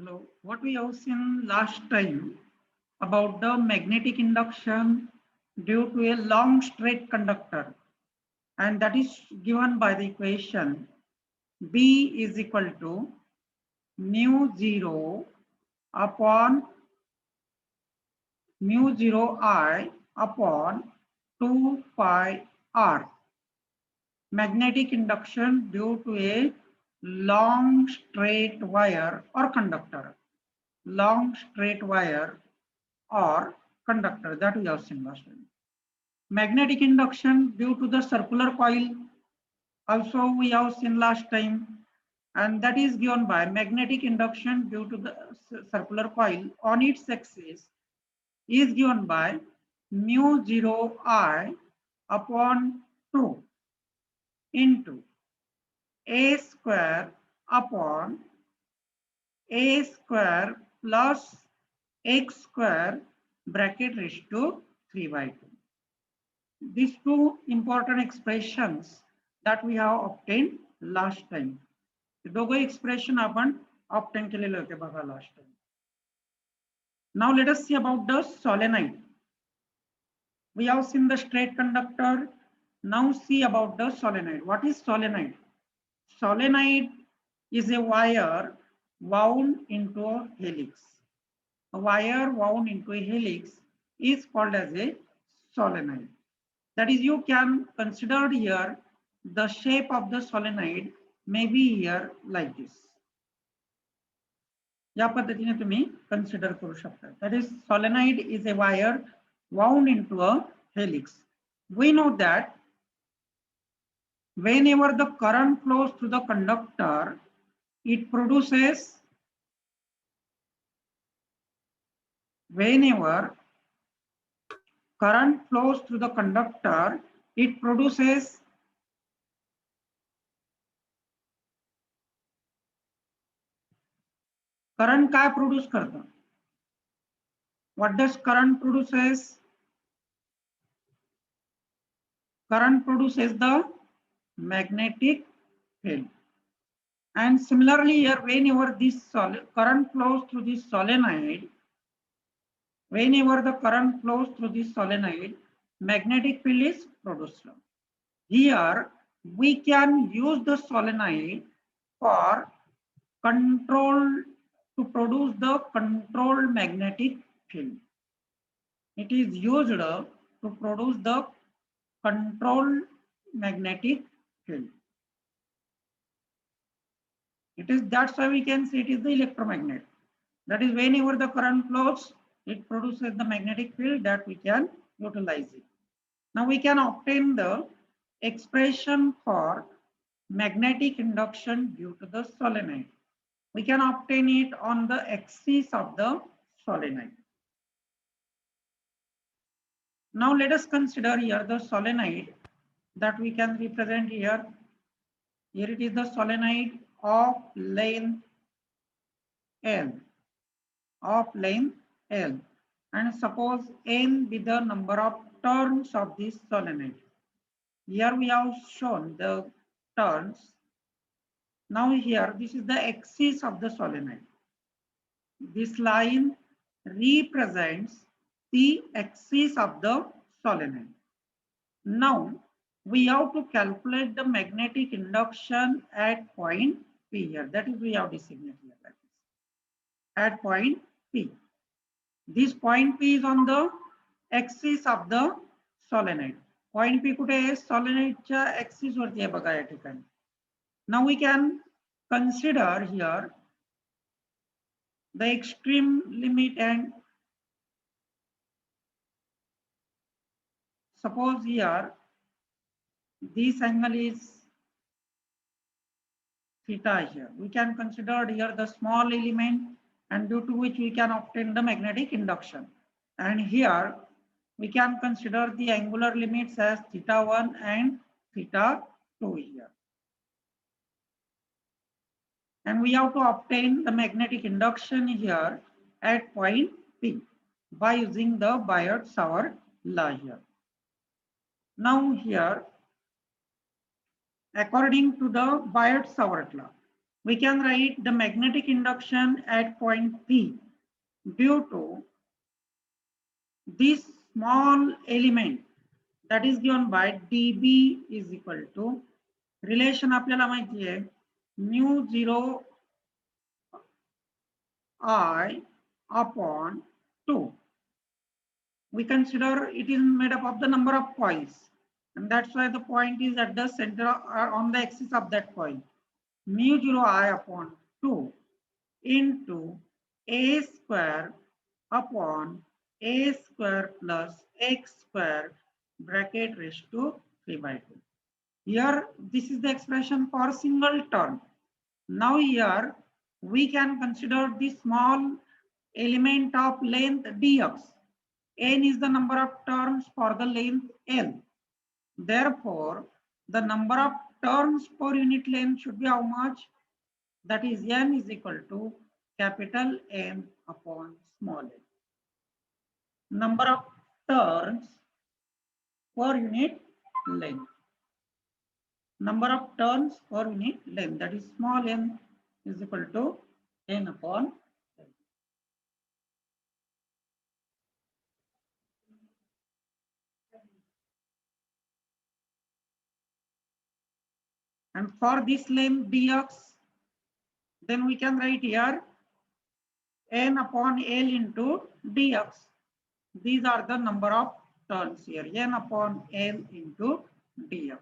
Hello. What we have seen last time about the magnetic induction due to a long straight conductor, and that is given by the equation B is equal to mu 0 upon mu 0 I upon 2 pi r. Magnetic induction due to a long straight wire or conductor. Long straight wire or conductor that we have seen last time. Magnetic induction due to the circular coil also we have seen last time, and that is given by magnetic induction due to the circular coil on its axis is given by mu 0 I upon 2 into a square upon a square plus x square bracket raised to 3 by 2. These two important expressions that we have obtained last time. दोघं expression आपण obtain केलेले होते बघा last time. Now let us see about the solenoid. We have seen the straight conductor. Now see about the solenoid. What is solenoid? Solenoid is a wire wound into a helix. A wire wound into a helix is called as a solenoid. That is, you can consider here the shape of the solenoid may be here like this. या पद्धतीने तुम्ही consider करू शकता. That is, solenoid is a wire wound into a helix. We know that whenever the current flows through the conductor, it produces, whenever current flows through the conductor, it produces current काय produce करतं? What does current produces? Current produces the magnetic field. And similarly here, whenever this current flows through this solenoid, whenever the current flows through this solenoid, magnetic field is produced. Here we can use the solenoid for control, to produce the controlled magnetic field. It is used to produce the controlled magnetic field. It is, that's why we can say it is the electromagnet. That is, whenever the current flows, it produces the magnetic field that we can utilize it. Now we can obtain the expression for magnetic induction due to the solenoid. We can obtain it on the axis of the solenoid. Now let us consider here the solenoid that we can represent here. Here it is the solenoid of length L, and suppose n be the number of turns of this solenoid. Here we have shown the turns. Now here, this is the axis of the solenoid. This line represents the axis of the solenoid. Now we have to calculate the magnetic induction at point P here. That is, we have designated here like this. At point P. This point P is on the axis of the solenoid. Point P कुठे आहे? Solenoidच्या axis वरती आहे बघा या ठिकाणी. Now we can consider here the extreme limit, and suppose here this angle is theta here. We can consider here the small element, and due to which we can obtain the magnetic induction. And here we can consider the angular limits as theta 1 and theta 2 here. And we have to obtain the magnetic induction here at point P by using the Biot-Savart law here. Now here, according to the Biot-Savart law, We can write the magnetic induction at point P due to this small element that is given by dB is equal to relation आपल्याला माहिती आहे mu 0 I upon 2. We consider it is made up of the number of coils, and that's why the point is at the center on the axis of that point. Mu 0 I upon 2 into a square upon a square plus x square bracket raised to 3 by 2. Here, this is the expression for single term. Now here, we can consider the small element of length dx. N is the number of turns for the length L. Therefore, the number of turns per unit length should be how much? That is N is equal to capital N upon small n. Number of turns per unit length. Number of turns per unit length, that is small n, is equal to N upon L. And for this length dx, then we can write here N upon L into dx. These are the number of turns here, N upon L into dx.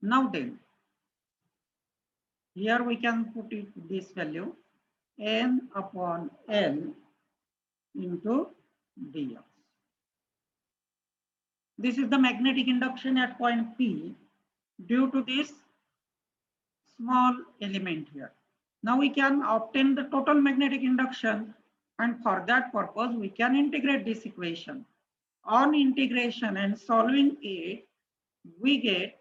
Now then, here we can put it this value N upon L into dx. This is the magnetic induction at point P due to this small element here. Now we can obtain the total magnetic induction, and for that purpose we can integrate this equation. On integration and solving it, we get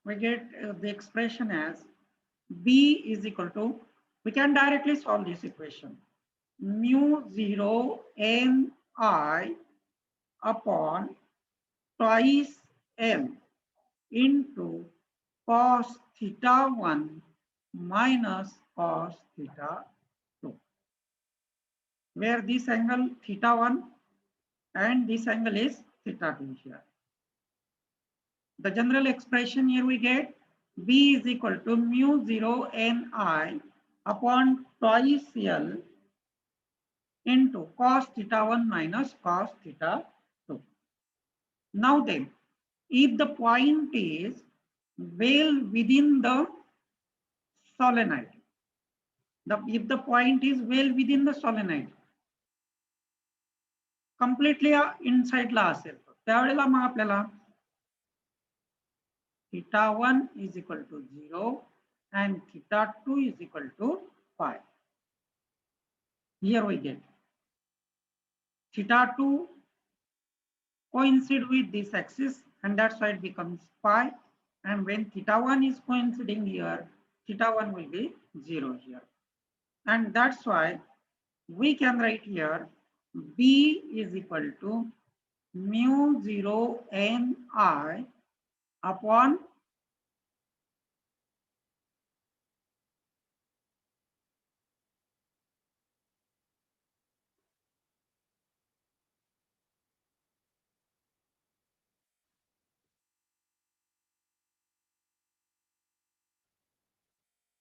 the expression as B is equal to, we can directly solve this equation, mu 0 N I upon twice M into cos theta 1 minus cos theta 2, where this angle theta 1 and this angle is theta 2 here. The general expression here we get B is equal to mu 0 Ni upon twice L into cos theta 1 minus cos theta 2. Now then, if the point is well within the solenoid, if the point is well within the solenoid, completely inside ला असेल, त्यावेळेला मग आपल्याला theta 1 is equal to 0 and theta 2 is equal to pi. Here we get theta 2 coincide with this axis, and that's why it becomes pi. And when theta 1 is coinciding here, theta 1 will be 0 here. And that's why we can write here B is equal to mu 0 Ni upon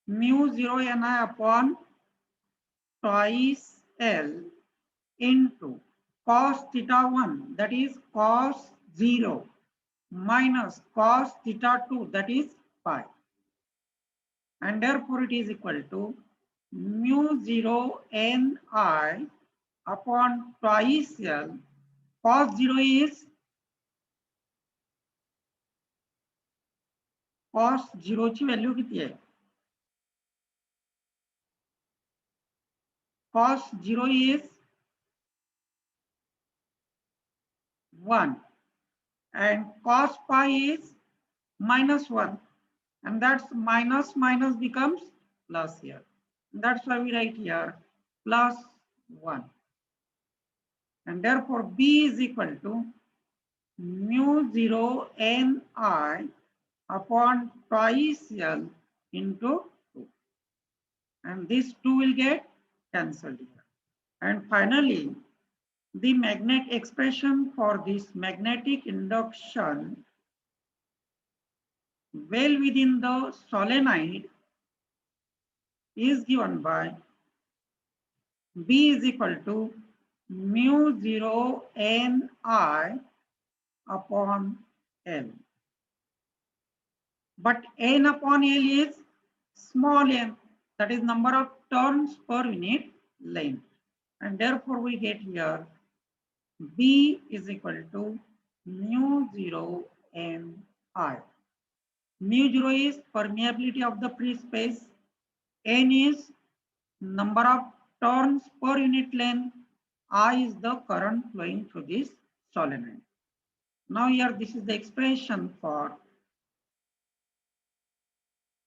mu 0 Ni upon twice L into cos theta 1, that is cos 0, minus cos theta 2, that is pi. And therefore it is equal to mu 0 Ni upon twice L. Cos 0 is cos 0 ची value किती आहे? Cos 0 is 1, and cos pi is -1, and that's minus minus becomes plus here. That's why we write here +1, and therefore B is equal to mu0 Ni upon twice L into 2, and this 2 will get cancelled here. And finally, the magnet expression for this magnetic induction well within the solenoid is given by B is equal to mu0 Ni upon L. But N upon L is small n, that is number of turns per unit length. And therefore we get here B is equal to mu0 Ni. Mu0 is permeability of the free space. N is number of turns per unit length. I is the current flowing through this solenoid. Now here this is the expression for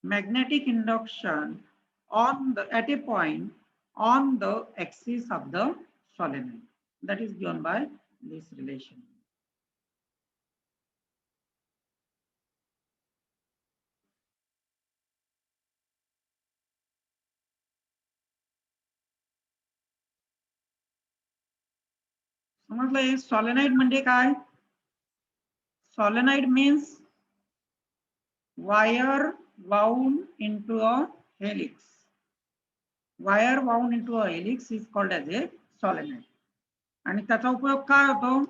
magnetic induction at a point on the axis of the solenoid. That is given by this relation. समजलं हे solenoid म्हणजे काय? Solenoid means wire wound into a helix. Wire wound into a helix is called as a solenoid. आणि त्याचा उपयोग काय होतो?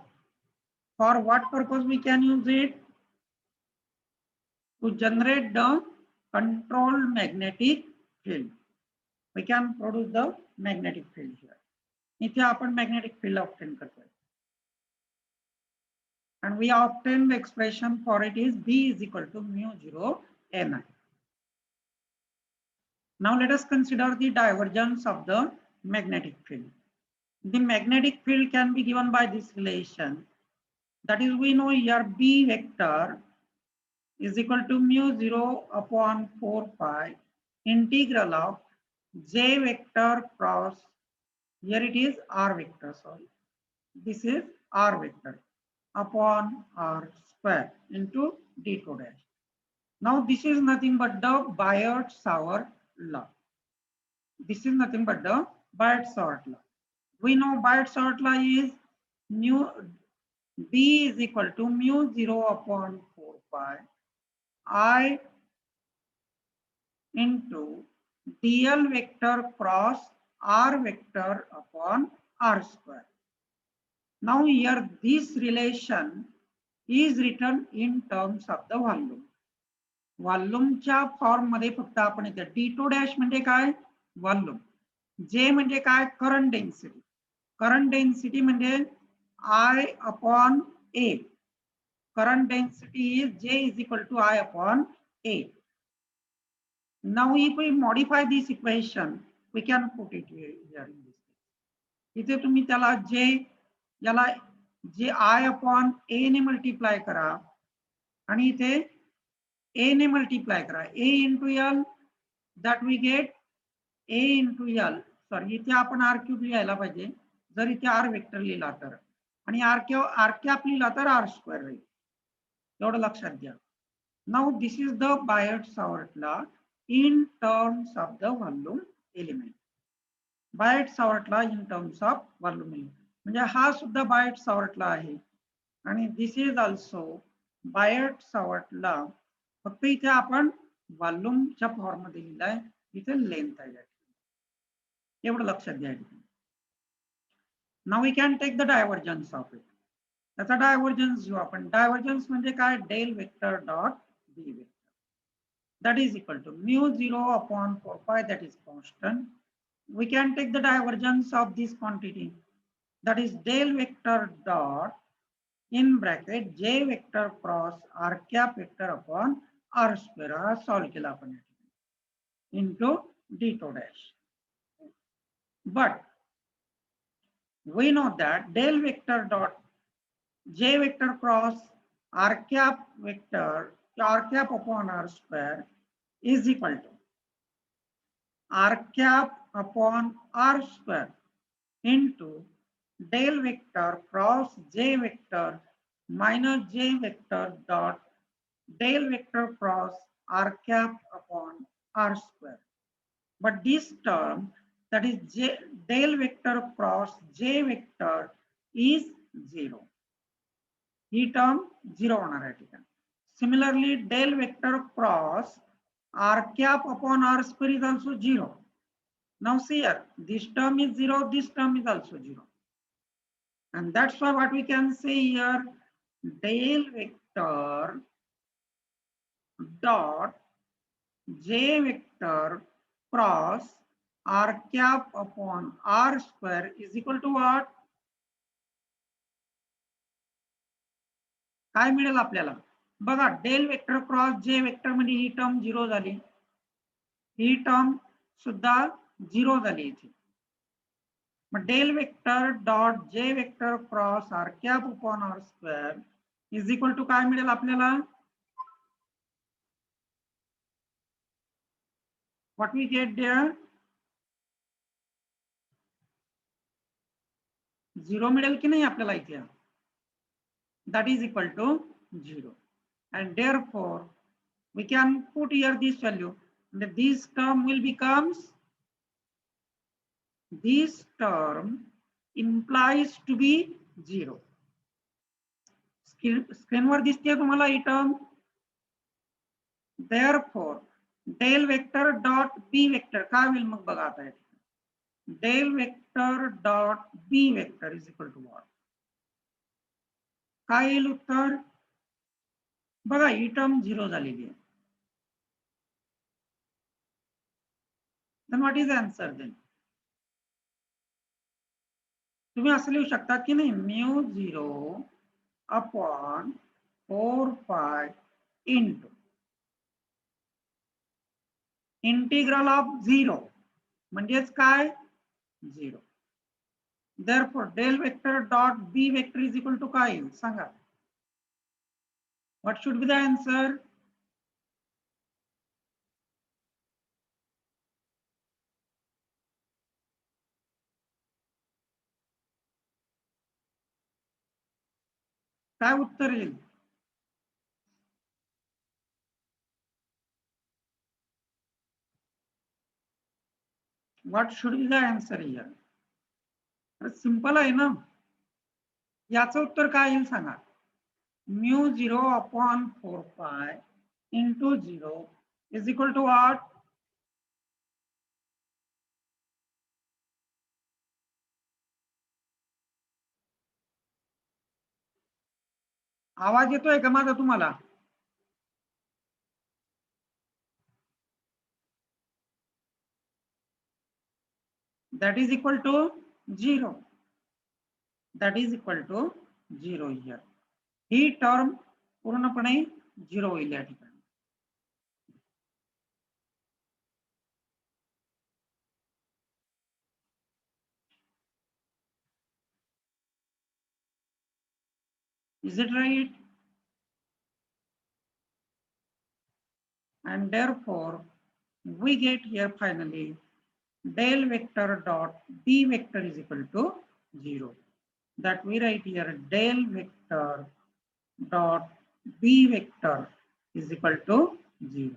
For what purpose we can use it? To generate the controlled magnetic field. We can produce the magnetic field here. इथे आपण magnetic field obtain करतोय. And we obtain the expression for it is B is equal to mu0 Ni. Now let us consider the divergence of the magnetic field. The magnetic field can be given by this relation. That is, we know here B vector is equal to mu0 upon 4 pi integral of J vector cross, here it is R vector, sorry. This is R vector upon R square into d2 dash. Now this is nothing but the Biot-Savart law. This is nothing but the Biot-Savart law. We know Biot-Savart law is B is equal to mu0 upon 4 pi I into dl vector cross R vector upon R square. Now here this relation is written in terms of the volume. व्हॉल्यूमच्या form मध्ये फक्त आपण इथे d2 dash म्हणजे काय? Volume. J म्हणजे काय? Current density. Current density म्हणजे I upon A. Current density is J is equal to I upon A. Now if we modify this equation, we can put it here in this case. इथे तुम्ही त्याला J याला J I upon A ने multiply करा आणि इथे A ने multiply करा. A into L, that we get A into L. Sorry इथे आपण R क्यूब लिहायला पाहिजे जर इथे R वेक्टर लिहिला तर, आणि R कॅप लिहिला तर R स्क्वेअर राहील. एवढं लक्षात घ्या. Now this is the Biot-Savart law in terms of the volume element. Biot-Savart law in terms of volume element. म्हणजे हा सुद्धा Biot-Savart law आहे आणि this is also Biot-Savart law. फक्त इथे आपण व्हॉल्यूमच्या फॉर्म मध्ये लिहिलाय, इथे लेंथ आहे. एवढं लक्षात घ्या. Now we can take the divergence of it. त्याचा डायव्हर्जन्स घेऊ आपण. डायव्हर्जन्स म्हणजे काय? Del vector dot B vector. That is equal to mu0 upon 4 pi, that is constant. We can take the divergence of this quantity. That is del vector dot in bracket J vector cross R cap vector upon R square. हा solve केला आपण into d2 dash. But we know that del vector dot J vector cross r cap vector r cap upon r square is equal to r cap upon r square into del vector cross j vector minus j vector dot del vector cross r cap upon r square. But this term, that is j del vector cross j vector, is 0. He term 0 होणार आहे ठिकाणी. Similarly, del vector cross r cap upon r square is also 0. Now see here, this term is 0, this term is also 0. And that's why what we can say here, del vector dot j vector cross r cap upon r square is equal to what? काय मिळेल आपल्याला? बघा, del vector cross जे vector मध्ये ही term 0 झाली, ही term सुद्धा 0 झाली इथे. मग del vector dot J vector cross r cap upon r square is equal to काय मिळेल आपल्याला? What we get there? 0 मिळेल की नाही आपल्याला इथे? That is equal to 0, and therefore we can put here this value, and this term will becomes, this term implies to be 0. Screen वर दिसते तुम्हाला ही term. Therefore del vector dot b vector काय होईल मग बघा आता, del vector dot b vector is equal to what? काय येईल उत्तर? बघा, ही term 0 झालेली आहे. Then what is the answer then? तुम्ही असं लिहू शकता की नाही, mu 0 upon 4 pi into integral of 0 म्हणजेच काय? 0. Therefore del vector dot b vector is equal to काय येईल सांगा? What should be the answer? काय उत्तर येईल? What should be the answer here? Simple आहे ना, याचं उत्तर काय येईल सांगा? Mu 0 upon 4 pi into 0 is equal to what? आवाज येतोय का माझा तुम्हाला? That is equal to 0. That is equal to 0 here. He term पूर्णपणे 0 होईल या ठिकाणी. Is it right? And therefore we get here finally del vector dot b vector is equal to 0. That we write here del vector dot b vector is equal to 0.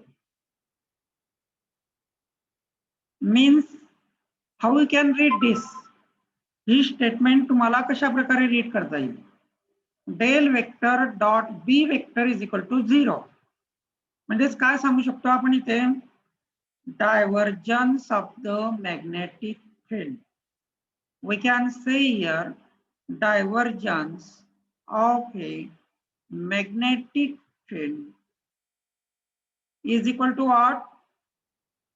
Means how we can read this? He statement तुम्हाला कशा प्रकारे read करता येईल? del vector dot b vector is equal to 0. म्हणजेच काय सांगू शकतो आपण इथे? Divergence of the magnetic field. We can say here divergence of a magnetic field is equal to what?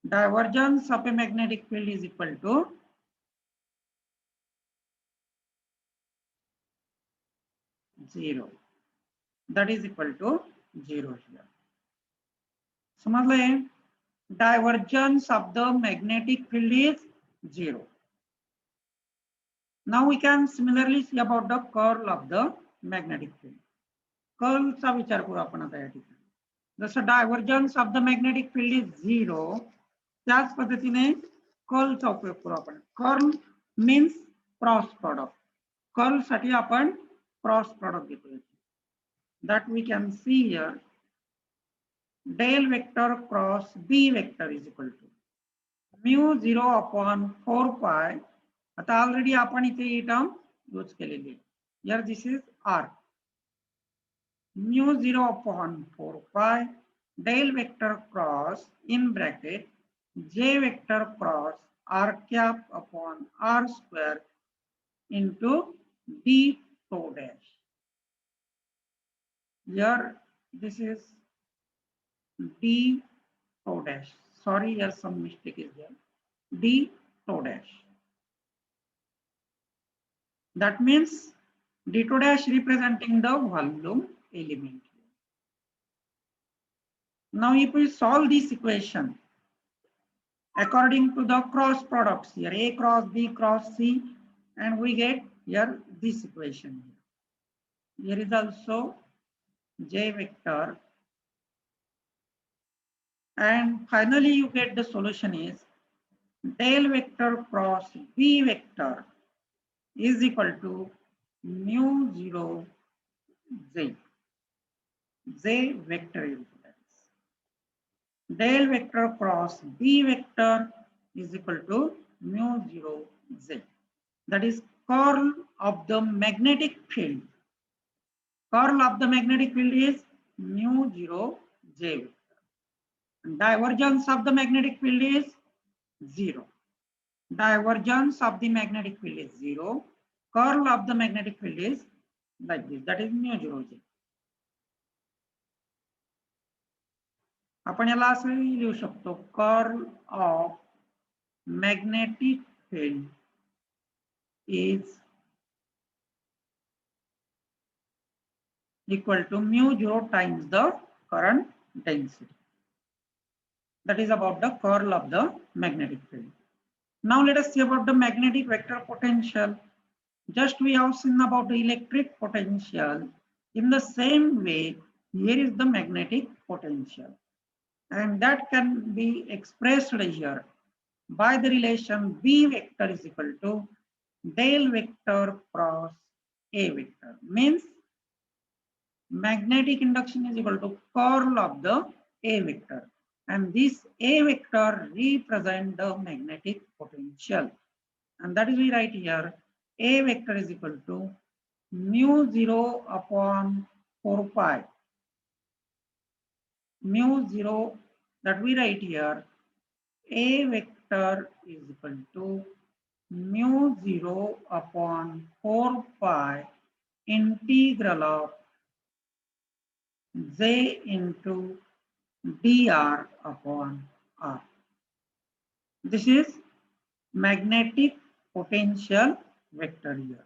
Divergence of a magnetic field is equal to 0. That is equal to 0 here. समझले? Divergence of the magnetic field is 0. Now we can similarly see about the curl of the magnetic field. कर्लचा विचार करू आपण आता या ठिकाणी. जसं divergence of the magnetic field is 0, त्याच पद्धतीने कर्लचा उपयोग करू आपण. Curl means cross product. Curl साठी आपण क्रॉस प्रॉडक्ट घेतो. That we can see here. Del vector cross B vector is equal to mu 0 upon 4 pi. आता ऑलरेडी आपण इथे ही टर्म यूज केलेली आहे. Here this is R. Mu 0 upon 4 pi del vector cross in bracket J vector cross R cap upon R square into D tau dash. Here this is D tau dash. Sorry, here some mistake is there. D tau dash. That means D tau dash representing the volume element. Now if we solve this equation according to the cross products here, A cross B cross C, and we get here this equation. Here is also J vector, and finally you get the solution is del vector cross B vector is equal to mu 0 J. J vector is del vector cross B vector is equal to mu 0 J. That is curl of the magnetic field. Curl of the magnetic field is mu 0 J vector. Divergence of the magnetic field is 0. Divergence of the magnetic field is 0. Curl of the magnetic field is like this. That is mu 0 J. आपण याला असं लिहू शकतो. Curl of magnetic field is equal to mu 0 times the current density. That is about the curl of the magnetic field. Now let us see about the magnetic vector potential. Just we have seen about the electric potential. In the same way, here is the magnetic potential. And that can be expressed here by the relation B vector is equal to del vector cross A vector. Means magnetic induction is equal to curl of the A vector. And this A vector represents the magnetic potential. And that is we write here A vector is equal to mu 0 upon 4 pi. Mu 0 that we write here A vector is equal to mu 0 upon 4 pi integral of J into dr upon r. This is magnetic potential vector here.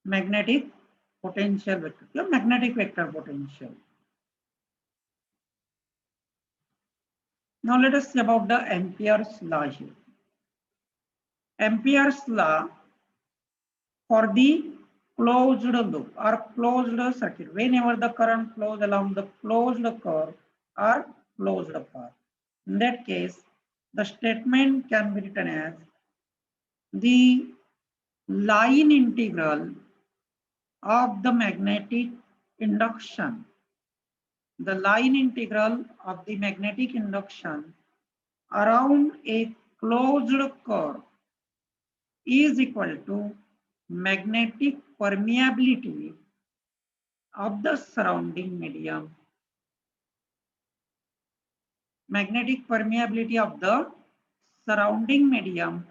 Magnetic potential vector, the magnetic vector potential. Now let us see about the Ampere's law here. Ampere's law for the closed loop or closed circuit, whenever the current flows along the closed curve or closed path. In that case, the statement can be written as the line integral of the magnetic induction. The line integral of the magnetic induction around a closed curve is equal to magnetic permeability of the surrounding medium. Magnetic permeability of the surrounding medium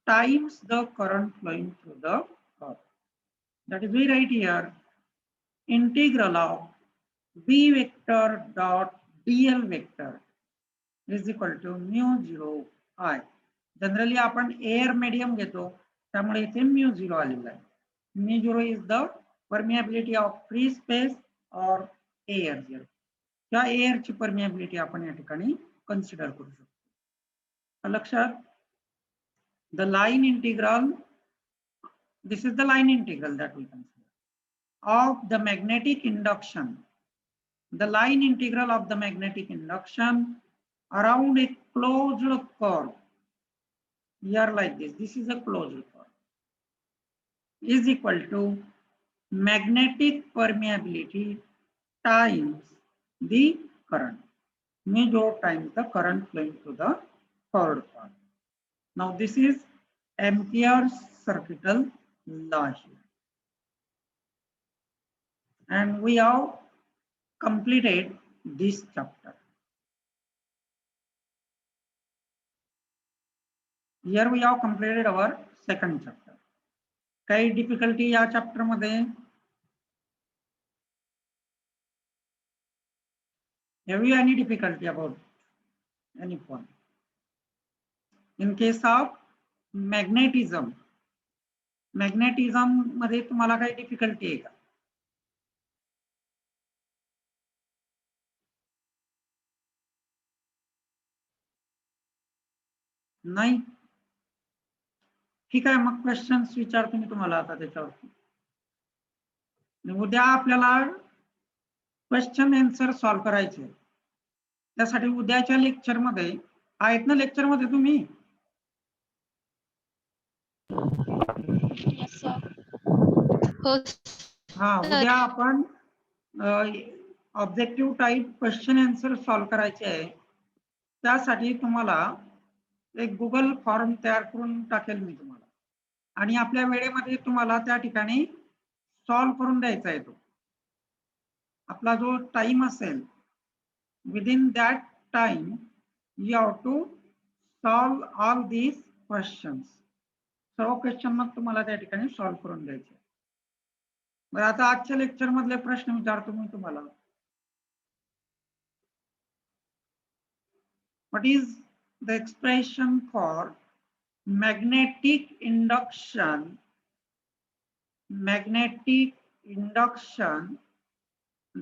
times the current flowing through the curve. That is we write here integral of B vector dot dl vector is equal to mu 0 I. Generally आपण air medium घेतो त्यामुळे इथे mu 0 आलेला आहे. Mu 0 is the permeability of free space or air here. त्या air ची permeability आपण या ठिकाणी consider करू शकतो. लक्षात the line integral This is the line integral that we consider of the magnetic induction. The line integral of the magnetic induction around a closed curve, here like this. This is a closed curve, is equal to magnetic permeability times the current, measure times the current flowing through the forward path. Now this is Ampere's circuital law here. And we have completed this chapter. Here we have completed our second chapter. काही difficulty या chapter मध्ये? Have you any difficulty about any point? In case of magnetism मध्ये तुम्हाला काही difficulty आहे का? नाही. ठीक आहे, मग क्वेश्चन्स विचारतो मी तुम्हाला आता त्याच्यावरती. उद्या आपल्याला क्वेश्चन आन्सर सॉल्व करायचे. त्यासाठी उद्याच्या लेक्चर मध्ये आहेत ना, लेक्चर मध्ये तुम्ही? हाँ, उद्या आपण objective type question answer solve करायचे आहे. त्यासाठी तुम्हाला एक गुगल फॉर्म तयार करून टाकेल मी तुम्हाला, आणि आपल्या वेळेमध्ये तुम्हाला त्या ठिकाणी सॉल्व करून द्यायचा आहे. तो आपला जो टाइम असेल, within that time you have to solve all these questions. सर्व क्वेश्चन मग तुम्हाला त्या ठिकाणी सॉल्व करून द्यायचे. बरं, आता आजच्या लेक्चर मधले प्रश्न विचारतो मी तुम्हाला. What is the expression for magnetic induction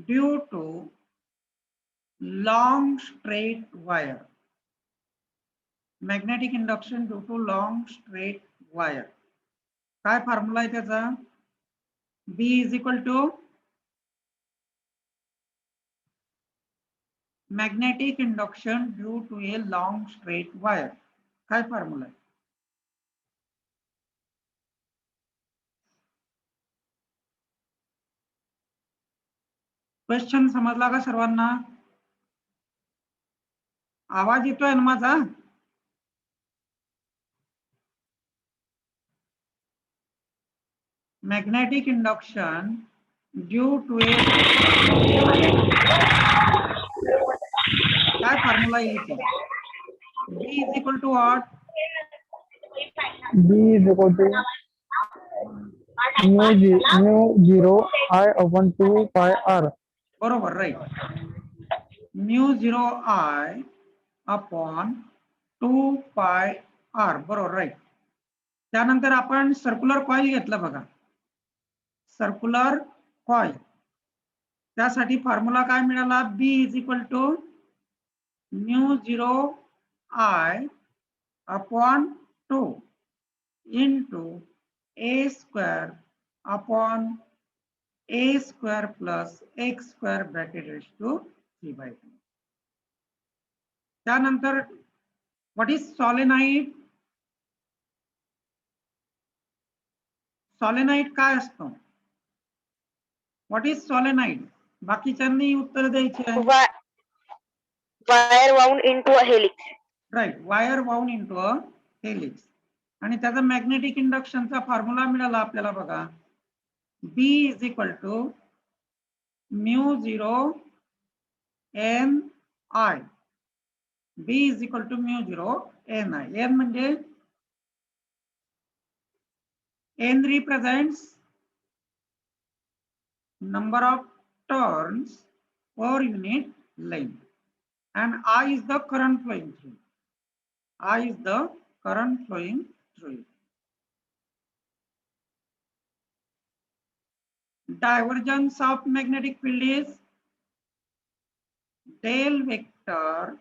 due to long straight wire? Magnetic induction due to long straight wire. काय फॉर्म्युला आहे त्याचा? B is equal to magnetic induction due to a long straight wire. काय formula आहे? Question समजला का सर्वांना? आवाज येतोय ना माझा? Magnetic induction due to a काय फॉर्म्युला येईल? B is equal to what? B is equal to mu 0 I upon 2 pi r. बरोबर, right. mu 0 I upon 2 pi r. बरोबर, राईट. त्यानंतर आपण सर्क्युलर कॉइल घेतलं बघा, सर्क्युलर कॉइल. त्यासाठी formula काय मिळाला? B is equal to mu 0 I upon 2 into a square upon a square plus x square bracket raised to 3/2. त्यानंतर what is solenoid? solenoid काय असतो? what is solenoid? बाकीच्यांनी उत्तर द्यायचे आहे. Wire wound into a helix. Right, wire wound into a helix. आणि त्याचा magnetic इंडक्शनचा formula मिळाला आपल्याला बघा. B is equal to mu 0 n I. B is equal to mu 0 n I. n म्हणजे n represents number of turns per unit length, and I is the current flowing through. I is the current flowing through. Divergence of magnetic field is del vector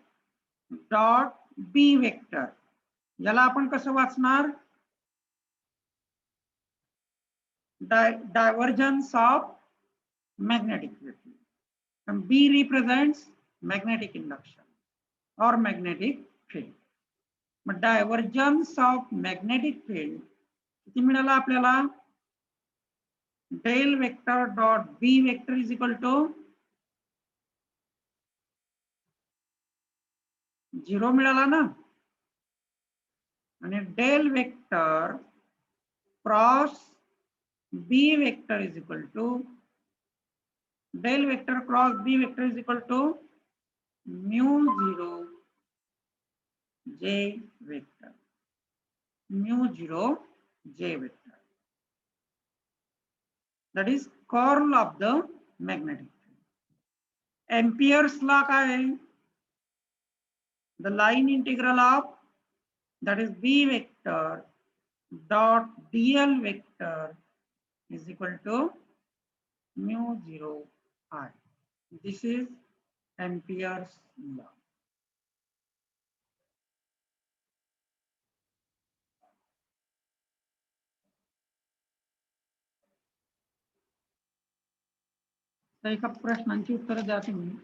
dot B vector. याला आपण कसं वाचणार? divergence of magnetic field. And B represents magnetic induction or magnetic field. But divergence of magnetic field किती मिळाला आपल्याला? Del vector dot B vector is equal to 0 मिळाला ना. आणि del vector cross B vector is equal to del vector cross B vector is equal to mu 0 J vector. Mu 0 J vector. That is curl of the magnetic field. Ampere's law काय आहे? The line integral of that is B vector dot dl vector is equal to mu 0 I. This is Ampere's law. तर एका प्रश्नांची उत्तर द्या तुम्ही.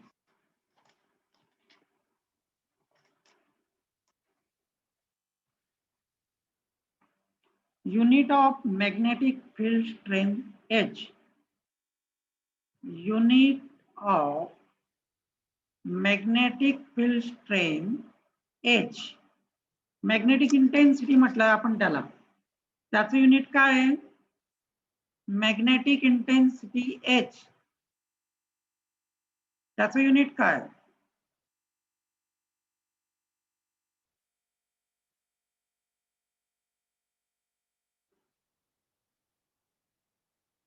Unit of magnetic field strength H. Unit of magnetic field strength H. Magnetic intensity म्हटलं आपण त्याला. त्याचं unit काय आहे? Magnetic intensity H. त्याचं युनिट काय?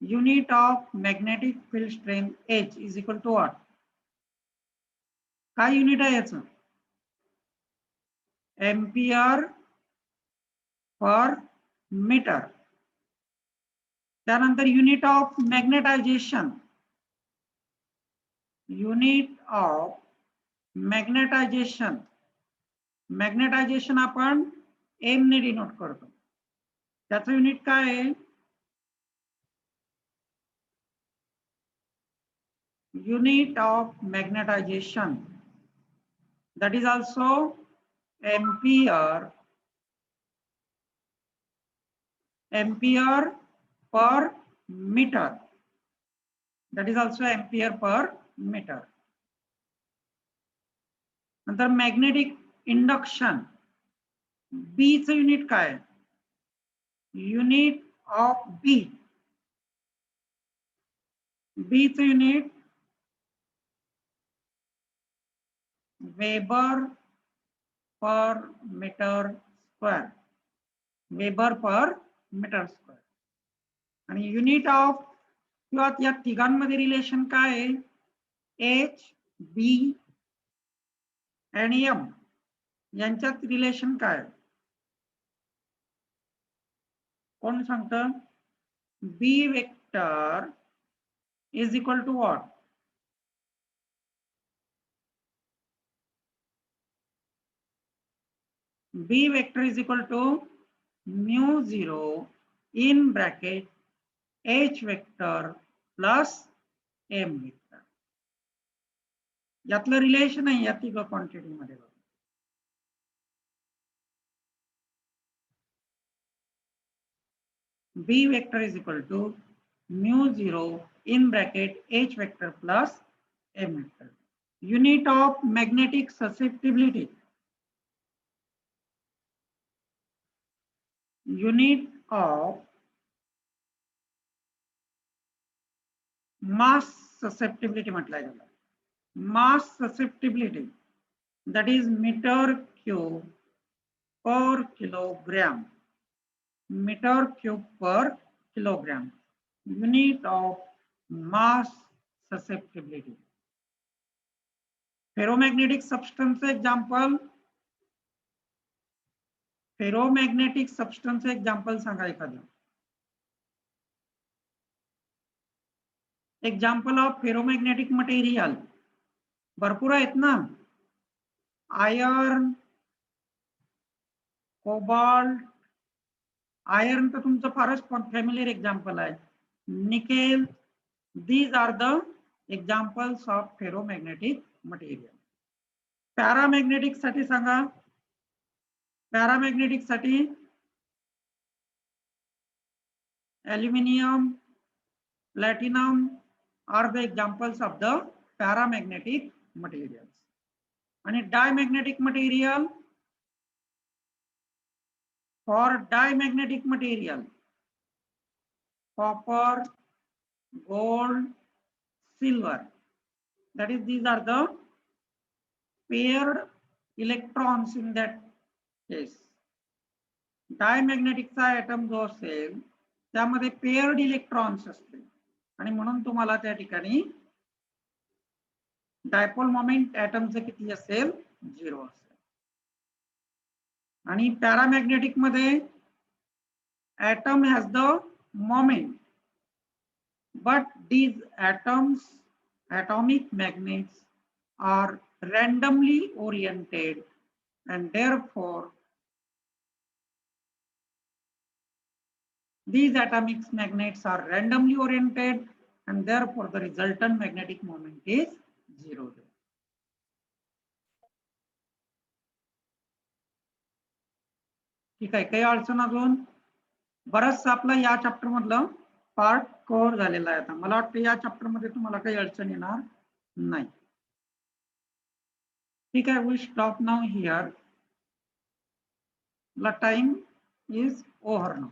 Unit of magnetic field strength H is equal to what? काय युनिट आहे याचं? Ampere per metre. त्यानंतर unit of magnetisation. Unit of magnetisation. Magnetisation आपण एम ने डिनोट करतो. त्याचं युनिट काय आहे? Unit of magnetization, that is also ampere per meter. That is also ampere per meter. नंतर magnetic induction B चं unit काय? Unit of B चं unit Weber per meter square. Weber per meter square. आणि unit of किंवा या तिघांमध्ये relation काय आहे? H, B आणि M यांच्यात रिलेशन काय? कोण सांगतं? B vector is equal to what? B vector is equal to mu 0 in bracket H vector plus M vector. यातलं रिलेशन आहे या तिघ क्वांटिटी मध्ये. B vector is equal to mu 0 in bracket H vector plus M vector. Unit of magnetic susceptibility. Unit of mass susceptibility म्हटलं आहे त्याला. Mass susceptibility, that is meter cube per kilogram. Meter cube per kilogram. Unit of mass susceptibility. Ferromagnetic substance example. Ferromagnetic substance example सांगा एखादं. Example of ferromagnetic material भरपूर आहेत ना. Iron, cobalt. Iron तर तुमचं फारच फॅमिलियर एक्झाम्पल आहे. nickel. These are the examples of ferromagnetic material. Paramagnetic साठी सांगा. Paramagnetic साठी aluminium, platinum are the examples of the paramagnetic materials. And diamagnetic material, for diamagnetic material, copper, gold, silver. That is, these are the paired electrons in that case. Diamagnetic चा atom जो असेल त्यामध्ये paired electrons असतील आणि म्हणून तुम्हाला त्या ठिकाणी डायपोल मोमेंट ॲटमचं किती असेल 0 असेल. आणि पॅरामॅग्नेटिक मध्ये atom has the moment, but these atoms, atomic magnets, are randomly oriented, and therefore these atomic magnets are randomly oriented, and therefore the resultant magnetic moment is 0. ठीक आहे. काही अडचण अजून? बरंच आपलं या चॅप्टर मधलं पार्ट कव्हर झालेला आहे. आता मला वाटतं या चॅप्टर मध्ये तुम्हाला काही अडचण येणार नाही. ठीक आहे. We stop now here. The time is over now.